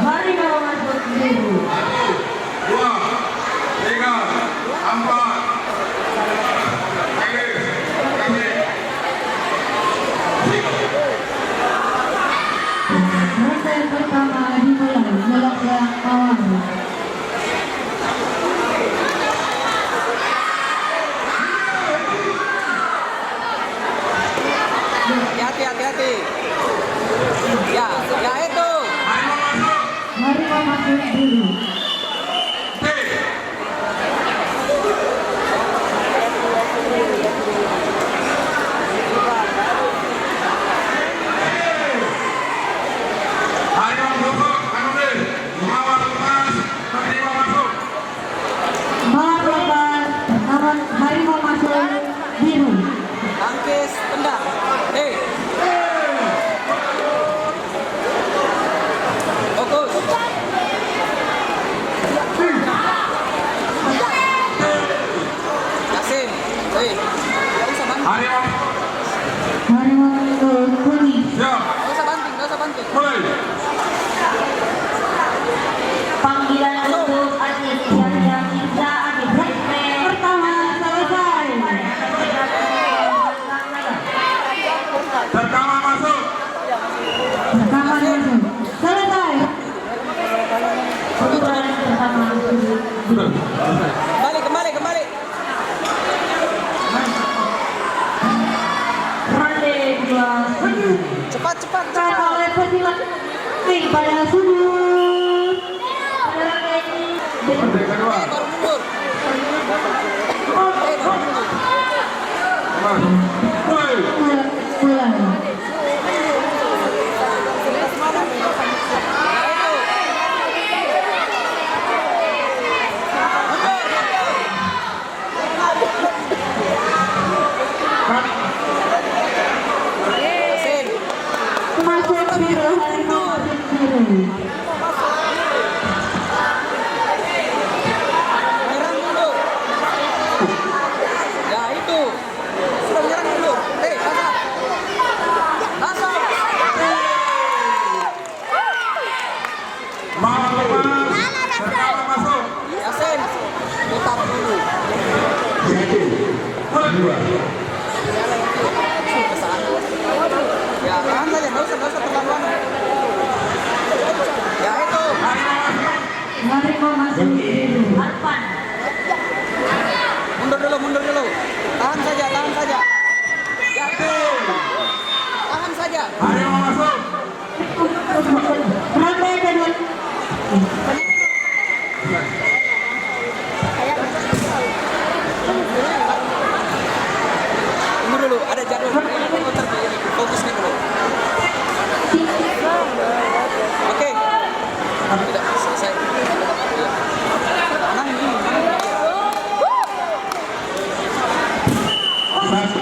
Harimau masuk biru. 2, 3, 4. Ronde pertama dimulai babak yang awal. Hati-hati. Ya itu. Harimau masuk biru. Melakukan namun harimau masuk biru. Tangkis tendang. Fokus. Yasin. Nggak usah banting. Harimau kuning. Nggak usah banting. Panggilan untuk atlet yang bisa pertama selesai. Pertama masuk. Selesai. Putaran pertama. Kembali. Ronde kedua. Cepat. Kata oleh pesilat pada sudut. Pada ronde ini. Ronde kedua. Baru mundur. Mulai. Yasin. Masuk biru. Harimau masuk biru. Menyerang mundur. Ya itu. Sudah menyerang mundur. Langsung. Pertama masuk. Yasin. Putar dulu. Kedua. Ya tahan saja. Nggak usah terlalu. Ya itu. Harimau masuk biru. Mundur dulu. Tahan saja. Ya itu. Tahan saja. Harimau masuk. Ronde kedua. Tunggu dulu. Ada jadwal. Fokus nih dulu. Oke. Tidak selesai. Tenang ini. Satu.